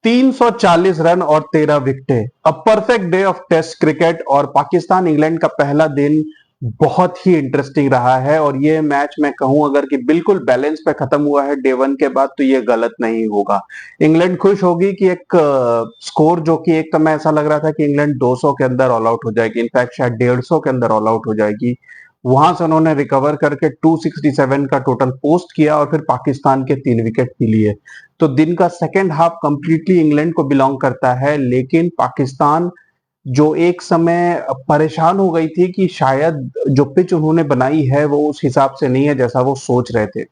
340 run और 13 विकेटें। A perfect day of test cricket. और पाकिस्तान इंग्लैंड का पहला दिन बहुत ही इंटरेस्टिंग रहा है और ये मैच मैं कहूं अगर कि बिल्कुल बैलेंस पे खत्म हुआ है डे वन के बाद तो ये गलत नहीं होगा। इंग्लैंड खुश होगी कि एक स्कोर जो कि एक समय ऐसा लग रहा था कि इंग्लैंड 200 के अंदर ऑल आउट हो जाएगी, इनफैक्ट शायद 150 के अंदर ऑल आउट हो जाएगी। वहां से उन्होंने रिकवर करके 267 का टोटल पोस्ट किया और फिर पाकिस्तान के 3 विकेट भी लिए। तो दिन का सेकेंड हाफ कंप्लीटली इंग्लैंड को बिलोंग करता है, लेकिन पाकिस्तान जो एक समय परेशान हो गई थी कि शायद जो पिच उन्होंने बनाई है वो उस हिसाब से नहीं है जैसा वो सोच रहे थे,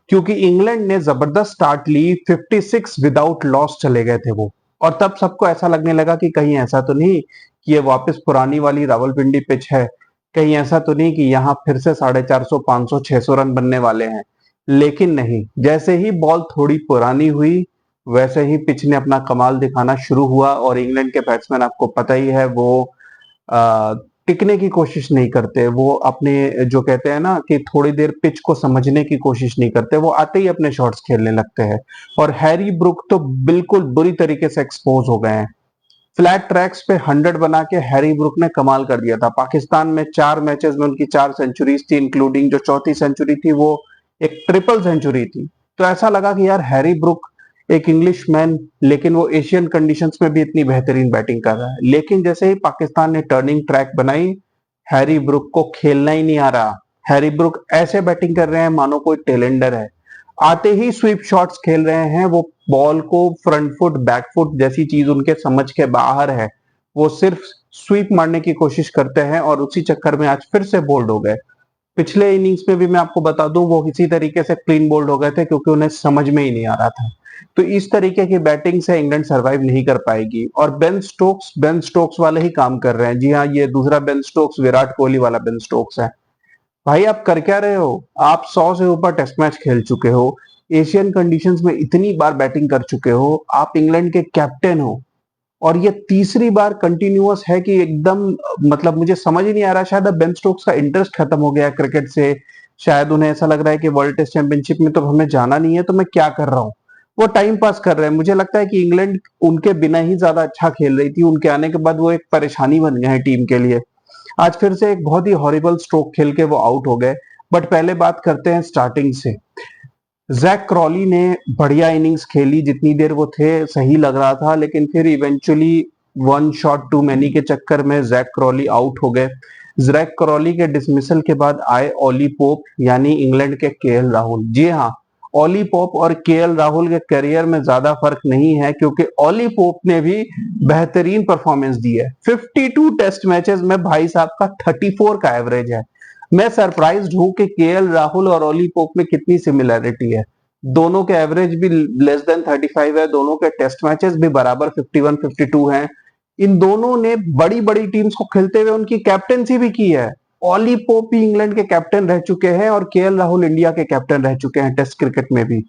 क्योंकि इंग्लैंड ने जबरदस्त स्टार्ट ली, 56 विदाउट लॉस चले गए थे वो। और तब सबको ऐसा लगने लगा कि कहीं ऐसा तो नहीं कि ये वापस पुरानी वाली रावलपिंडी पिच है, कहीं ऐसा तो नहीं कि यहाँ फिर से 450 500 600 रन बनने वाले हैं। लेकिन नहीं, जैसे ही बॉल थोड़ी पुरानी हुई वैसे ही पिच ने अपना कमाल दिखाना शुरू हुआ और इंग्लैंड के बैट्समैन आपको पता ही है वो अ, टिकने की कोशिश नहीं करते, वो अपने जो कहते हैं ना कि थोड़ी देर पिच को समझने की कोशिश नहीं करते, वो आते ही अपने शॉट्स खेलने लगते हैं। और हैरी ब्रुक तो बिल्कुल बुरी तरीके से एक्सपोज हो गए हैं। फ्लैट ट्रैक्स पे 100 बना के हैरी ब्रुक ने कमाल कर दिया था। पाकिस्तान में 4 मैचेस में उनकी 4 सेंचुरीज थी, इंक्लूडिंग जो चौथी सेंचुरी थी वो एक ट्रिपल सेंचुरी थी। तो ऐसा लगा कि यार हैरी ब्रुक एक इंग्लिश मैन, लेकिन वो एशियन कंडीशंस में भी इतनी बेहतरीन बैटिंग कर रहा है। लेकिन जैसे ही पाकिस्तान ने टर्निंग ट्रैक बनाई, हैरी ब्रुक को खेलना ही नहीं आ रहा। हैरी ब्रुक ऐसे बैटिंग कर रहे हैं मानो कोई टेलेंडर है। आते ही स्वीप शॉट्स खेल रहे हैं, वो बॉल को फ्रंट फुट बैक फुट जैसी चीज उनके समझ के बाहर है, वो सिर्फ स्वीप मारने की कोशिश करते हैं और उसी चक्कर में आज फिर से बोल्ड हो गए। पिछले इनिंग्स में भी मैं आपको बता दूं वो इसी तरीके से क्लीन बोल्ड हो गए थे क्योंकि उन्हें समझ में ही नहीं आ रहा था। तो इस तरीके की बैटिंग से इंग्लैंड सरवाइव नहीं कर पाएगी। और बेन स्टोक्स वाले ही काम कर रहे हैं। जी हाँ, ये दूसरा बेन स्टोक्स विराट कोहली वाला बेन स्टोक्स है। भाई आप कर क्या रहे हो? आप 100 से ऊपर टेस्ट मैच खेल चुके हो, एशियन कंडीशंस में इतनी बार बैटिंग कर चुके हो, आप इंग्लैंड के कैप्टन हो और ये तीसरी बार कंटिन्यूअस है कि एकदम मतलब मुझे समझ ही नहीं आ रहा, शायद अब बेन स्टोक्स का इंटरेस्ट खत्म हो गया है क्रिकेट से। शायद उन्हें ऐसा लग रहा है कि वर्ल्ड टेस्ट चैंपियनशिप में तो हमें जाना नहीं है, तो मैं क्या कर रहा हूँ। वो टाइम पास कर रहे हैं। मुझे लगता है कि इंग्लैंड उनके बिना ही ज्यादा अच्छा खेल रही थी, उनके आने के बाद वो एक परेशानी बन गए हैं टीम के लिए। आज फिर से एक बहुत ही हॉरिबल स्ट्रोक खेल के वो आउट हो गए। बट पहले बात करते हैं स्टार्टिंग से। जैक क्रॉली ने बढ़िया इनिंग्स खेली, जितनी देर वो थे सही लग रहा था, लेकिन फिर eventually one shot too many के चक्कर में जैक क्रॉली आउट हो गए। जैक क्रॉली के डिसमिसल के बाद आए ओली पोप, यानी इंग्लैंड के केएल राहुल। जी हाँ, ओली पोप और केएल राहुल के करियर में ज्यादा फर्क नहीं है, क्योंकि ओली पोप ने भी बेहतरीन परफॉर्मेंस दी है। 52 टेस्ट मैचेस में भाई साहब का 34 का एवरेज है। मैं सरप्राइज्ड हूं कि केएल राहुल और ओली पोप में कितनी सिमिलैरिटी है। दोनों के एवरेज भी लेस देन 35 है, दोनों के टेस्ट मैचेस भी बराबर 51 52 हैं। इन दोनों ने बड़ी बड़ी टीम्स को खेलते हुए उनकी कैप्टेंसी भी की है। ओली पोप भी इंग्लैंड के कैप्टन रह चुके हैं और केएल राहुल इंडिया के कैप्टन रह चुके हैं टेस्ट क्रिकेट में भी।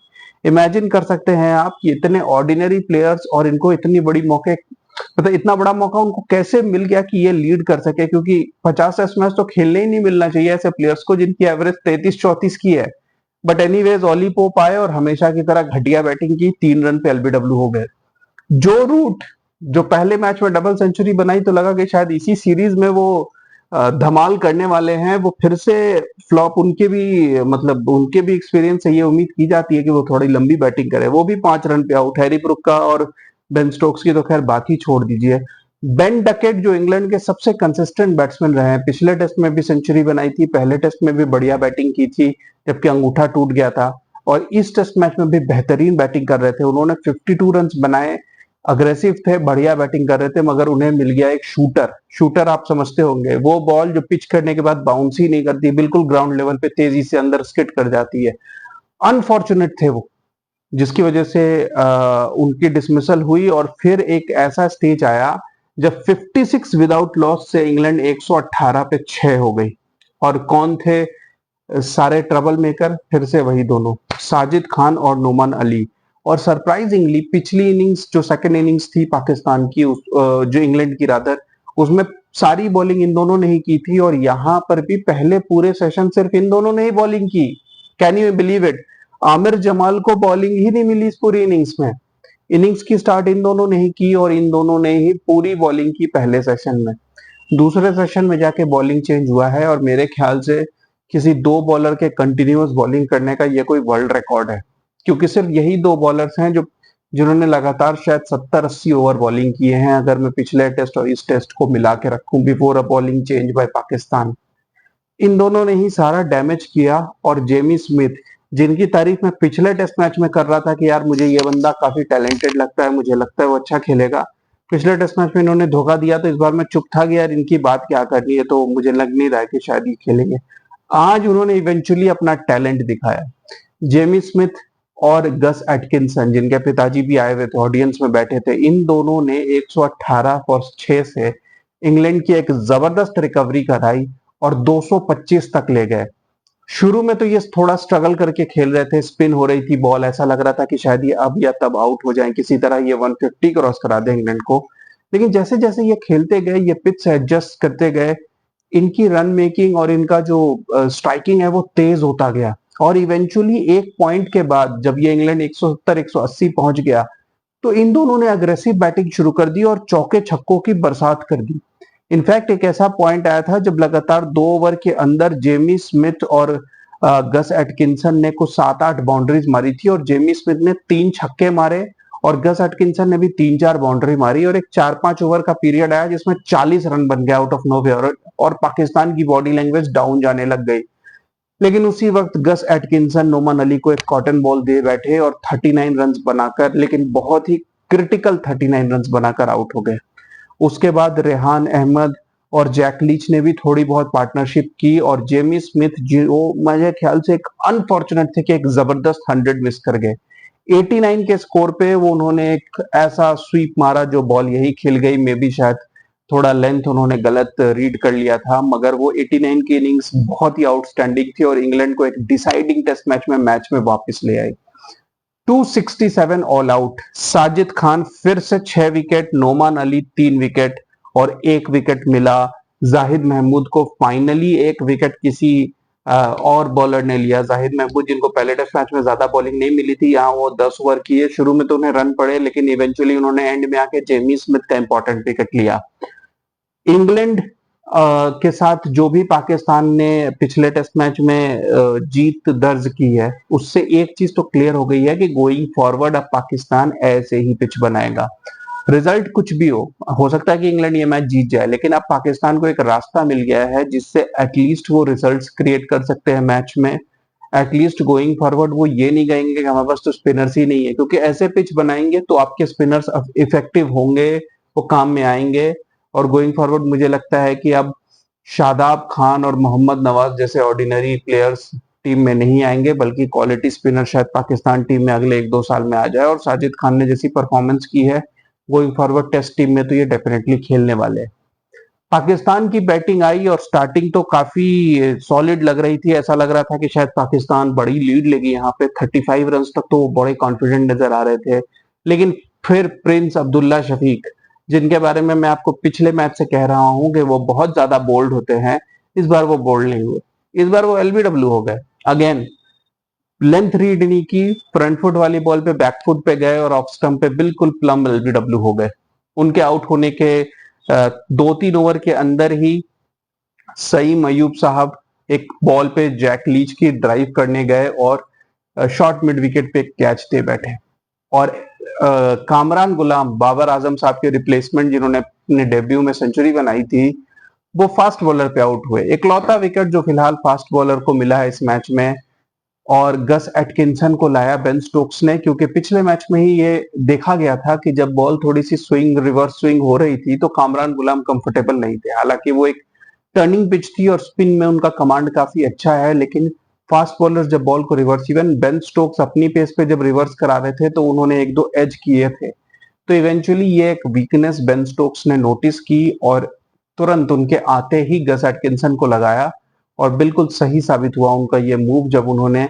इमेजिन कर सकते हैं आप कि इतने ऑर्डिनरी प्लेयर्स और इनको इतनी बड़ी मौके, मतलब इतना बड़ा मौका उनको कैसे मिल गया कि ये लीड कर सके, क्योंकि 50 टेस्ट मैच तो खेलने ही नहीं मिलना चाहिए ऐसे प्लेयर्स को जिनकी एवरेज 33 34 की है। बट एनीवेज ओली पोप आए और हमेशा की तरह घटिया बैटिंग की, 3 रन पे एलबीडब्ल्यू हो गए। जो रूट जो पहले मैच में डबल सेंचुरी बनाई, तो लगा कि शायद इसी सीरीज में वो धमाल करने वाले हैं। वो फिर से फ्लॉप, उनके भी मतलब उनके भी एक्सपीरियंस से ये उम्मीद की जाती है कि वो थोड़ी लंबी बैटिंग करे। वो भी 5 रन पे आउट। हैरी ब्रुक का और बेन स्टोक्स की तो खैर बात ही छोड़ दीजिए। बेन डकेट जो इंग्लैंड के सबसे कंसिस्टेंट बैट्समैन रहे हैं, पिछले टेस्ट में भी सेंचुरी बनाई थी, पहले टेस्ट में भी बढ़िया बैटिंग की थी जबकि अंगूठा टूट गया था, और इस टेस्ट मैच में भी बेहतरीन बैटिंग कर रहे थे। उन्होंने 52 रन बनाए, अग्रेसिव थे, बढ़िया बैटिंग कर रहे थे, मगर उन्हें मिल गया एक शूटर। शूटर आप समझते होंगे, वो बॉल जो पिच करने के बाद बाउंस ही नहीं करती, बिल्कुल ग्राउंड लेवल पे तेजी से अंदर स्किट कर जाती है। अनफॉर्चुनेट थे वो, जिसकी वजह से उनकी डिसमिसल हुई। और फिर एक ऐसा स्टेज आया जब 56 विदाउट लॉस से इंग्लैंड 118 पे 6 हो गई। और कौन थे सारे ट्रबल मेकर? फिर से वही दोनों, साजिद खान और नोमान अली। और सरप्राइजिंगली पिछली इनिंग्स जो सेकंड इनिंग्स थी पाकिस्तान की, जो इंग्लैंड की रादर, उसमें सारी बॉलिंग इन दोनों ने ही की थी। और यहां पर भी पहले पूरे सेशन सिर्फ इन दोनों ने ही बॉलिंग की। Can you believe it? Aamir Jamal को बॉलिंग ही नहीं मिली इस पूरी इनिंग्स में। इनिंग्स की स्टार्ट इन दोनों ने ही की और इन दोनों ने ही पूरी बॉलिंग की पहले सेशन में। दूसरे सेशन में जाके बॉलिंग चेंज हुआ है और मेरे ख्याल से किसी दो बॉलर के कंटिन्यूअस बॉलिंग करने का ये कोई वर्ल्ड रिकॉर्ड है, क्योंकि सिर्फ यही दो बॉलर्स हैं जो जिन्होंने लगातार शायद 70-80 ओवर बॉलिंग किए हैं, अगर मैं पिछले टेस्ट और इस टेस्ट को मिला के रखूं before a bowling change by Pakistan. इन दोनों ने ही सारा डैमेज किया। और जेमी स्मिथ, जिनकी तारीफ मैं पिछले टेस्ट मैच में कर रहा था कि यार मुझे ये बंदा काफी टैलेंटेड लगता है, मुझे लगता है वो अच्छा खेलेगा, पिछले टेस्ट मैच में इन्होंने धोखा दिया, तो इस बार मैं चुप था कि यार इनकी बात क्या करनी है, तो मुझे लग नहीं रहा है कि शायद ये खेलेंगे। आज उन्होंने इवेंचुअली अपना टैलेंट दिखाया। जेमी स्मिथ और गस एटकिंसन, जिनके पिताजी भी आए हुए थे, ऑडियंस में बैठे थे, इन दोनों ने 118 फॉर 6 से इंग्लैंड की एक जबरदस्त रिकवरी कराई और 225 तक ले गए। शुरू में तो ये थोड़ा स्ट्रगल करके खेल रहे थे, स्पिन हो रही थी बॉल, ऐसा लग रहा था कि शायद ये अब या तब आउट हो जाएं, किसी तरह ये 150 क्रॉस करा दें इंग्लैंड को। लेकिन जैसे जैसे ये खेलते गए, ये पिच से एडजस्ट करते गए, इनकी रन मेकिंग और इनका जो स्ट्राइकिंग है वो तेज होता गया। और इवेंचुअली एक पॉइंट के बाद जब ये इंग्लैंड 170-180 पहुंच गया, तो इन दोनों ने अग्रेसिव बैटिंग शुरू कर दी और चौके छक्कों की बरसात कर दी। इनफैक्ट एक ऐसा पॉइंट आया था जब लगातार 2 ओवर के अंदर जेमी स्मिथ और गस एटकिंसन ने कुछ 7-8 बाउंड्रीज मारी थी और जेमी स्मिथ ने 3 छक्के मारे और गस एटकिंसन ने भी 3-4 बाउंड्री मारी और एक 4-5 ओवर का पीरियड आया जिसमें 40 रन बन गया आउट ऑफ नोवेयर और पाकिस्तान की बॉडी लैंग्वेज डाउन जाने लग गई। लेकिन उसी वक्त गस एटकिंसन नोमान अली को एक कॉटन बॉल दे बैठे और 39 रन बनाकर, लेकिन बहुत ही क्रिटिकल 39 रन बनाकर आउट हो गए। उसके बाद रेहान अहमद और जैक लीच ने भी थोड़ी बहुत पार्टनरशिप की और जेमी स्मिथ जो मुझे ख्याल से एक अनफॉर्चुनेट थे कि एक जबरदस्त 100 मिस कर गए। 89 के स्कोर पे वो उन्होंने एक ऐसा स्वीप मारा जो बॉल यही खिल गई, मे बी शायद थोड़ा लेंथ उन्होंने गलत रीड कर लिया था, मगर वो 89 की इनिंग्स बहुत ही आउटस्टैंडिंग थी और इंग्लैंड को एक डिसाइडिंग टेस्ट मैच में वापस ले आई। 267 ऑल आउट। साजिद खान फिर से 6 विकेट, नोमान अली 3 विकेट और 1 विकेट मिला जाहिद महमूद को। फाइनली 1 विकेट किसी और बॉलर ने लिया। जाहिद महमूद, जिनको पहले टेस्ट मैच में ज्यादा बॉलिंग नहीं मिली थी, यहाँ वो 10 ओवर किए, शुरू में तो उन्हें रन पड़े, लेकिन इवेंचुअली उन्होंने एंड में आके जेमी स्मिथ का इंपॉर्टेंट विकेट लिया। इंग्लैंड के साथ जो भी पाकिस्तान ने पिछले टेस्ट मैच में जीत दर्ज की है, उससे एक चीज तो क्लियर हो गई है कि गोइंग फॉरवर्ड अब पाकिस्तान ऐसे ही पिच बनाएगा। रिजल्ट कुछ भी हो सकता है कि इंग्लैंड ये मैच जीत जाए, लेकिन अब पाकिस्तान को एक रास्ता मिल गया है जिससे एटलीस्ट वो रिजल्ट्स क्रिएट कर सकते हैं मैच में। एटलीस्ट गोइंग फॉरवर्ड वो ये नहीं कहेंगे कि हमारे पास तो स्पिनर्स ही नहीं है, क्योंकि ऐसे पिच बनाएंगे तो आपके स्पिनर्स इफेक्टिव होंगे, वो काम में आएंगे। और गोइंग फॉरवर्ड मुझे लगता है कि अब शादाब खान और मोहम्मद नवाज जैसे ऑर्डिनरी प्लेयर्स टीम में नहीं आएंगे, बल्कि क्वालिटी स्पिनर शायद पाकिस्तान टीम में अगले 1-2 साल में आ जाए। और साजिद खान ने जैसी परफॉर्मेंस की है गोइंग फॉरवर्ड टेस्ट टीम में, तो ये डेफिनेटली खेलने वाले हैं। पाकिस्तान की बैटिंग आई और स्टार्टिंग तो काफी सॉलिड लग रही थी, ऐसा लग रहा था कि शायद पाकिस्तान बड़ी लीड लेगी यहाँ पे, 35 रन तक तो वो बड़े कॉन्फिडेंट नजर आ रहे थे। लेकिन फिर प्रिंस अब्दुल्ला शफीक, जिनके बारे में मैं आपको पिछले मैच से कह रहा हूं कि वो बहुत ज्यादा बोल्ड होते हैं, इस बार वो बोल्ड नहीं हुए। इस बार वो एलबीडब्ल्यू हो गए। अगेन लेंथ रीड नहीं की, फ्रंट फुट वाली बॉल पे बैक फुट पे गए और ऑफ स्टंप पे बिल्कुल प्लम एलबीडब्ल्यू हो गए। उनके आउट होने के 2-3 ओवर के अंदर ही सईम अयूब साहब एक बॉल पे जैक लीच की ड्राइव करने गए और शॉर्ट मिड विकेट पे कैच दे बैठे। और कामरान गुलाम, बाबर आजम साहब के रिप्लेसमेंट, जिन्होंने अपने डेब्यू में सेंचुरी बनाई थी, वो फास्ट बॉलर पे आउट हुए। इकलौता विकेट जो फिलहाल फास्ट बॉलर को मिला है इस मैच में, और गस एटकिंसन को लाया बेन स्टोक्स ने, क्योंकि पिछले मैच में ही ये देखा गया था कि जब बॉल थोड़ी सी स्विंग, रिवर्स स्विंग हो रही थी तो कामरान गुलाम कंफर्टेबल नहीं थे। हालांकि वो एक टर्निंग पिच थी और स्पिन में उनका कमांड काफी अच्छा है, लेकिन फास्ट बॉलर्स जब बॉल को रिवर्स, इवन बेन स्टोक्स अपनी पेस पे जब रिवर्स करा रहे थे तो उन्होंने 1-2 एज किए थे। तो इवेंचुअली ये एक वीकनेस बेन स्टोक्स ने नोटिस की और तुरंत उनके आते ही गस एटकिंसन को लगाया और बिल्कुल सही साबित हुआ उनका ये मूव जब उन्होंने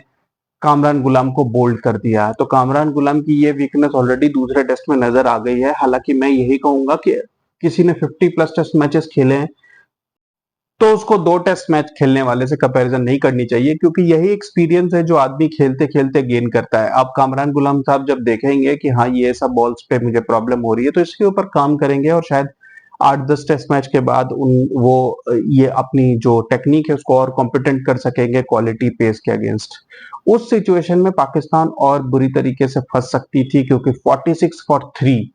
कामरान गुलाम को बोल्ड कर दिया। तो कामरान गुलाम की ये वीकनेस ऑलरेडी दूसरे टेस्ट में नजर आ गई है। हालांकि मैं यही कहूंगा कि किसी ने 50 प्लस टेस्ट मैचेस खेले हैं तो उसको 2 टेस्ट मैच खेलने वाले से कंपैरिजन नहीं करनी चाहिए, क्योंकि यही एक्सपीरियंस है जो आदमी खेलते खेलते गेन करता है। आप कामरान गुलाम साहब जब देखेंगे कि हाँ ये सब बॉल्स पे मुझे प्रॉब्लम हो रही है, तो इसके ऊपर काम करेंगे और शायद 8-10 टेस्ट मैच के बाद वो ये अपनी जो टेक्निक है उसको और कॉम्पिटेंट कर सकेंगे क्वालिटी पेस के अगेंस्ट। उस सिचुएशन में पाकिस्तान और बुरी तरीके से फंस सकती थी, क्योंकि 46 फॉर 3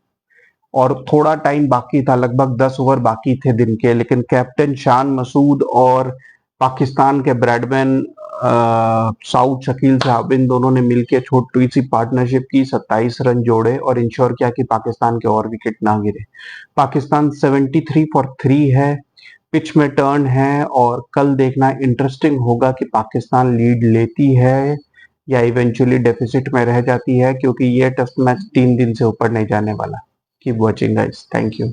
और थोड़ा टाइम बाकी था, लगभग 10 ओवर बाकी थे दिन के, लेकिन कैप्टन शान मसूद और पाकिस्तान के ब्रैडमैन साउथ शकील साहब, इन दोनों ने मिलकर छोटी सी पार्टनरशिप की, 27 रन जोड़े और इंश्योर किया कि पाकिस्तान के और विकेट ना गिरे। पाकिस्तान 73 फॉर 3 है, पिच में टर्न है और कल देखना इंटरेस्टिंग होगा कि पाकिस्तान लीड लेती है या इवेंचुअली डेफिसिट में रह जाती है, क्योंकि ये टेस्ट मैच 3 दिन से ऊपर नहीं जाने वाला। Keep watching, guys. Thank you.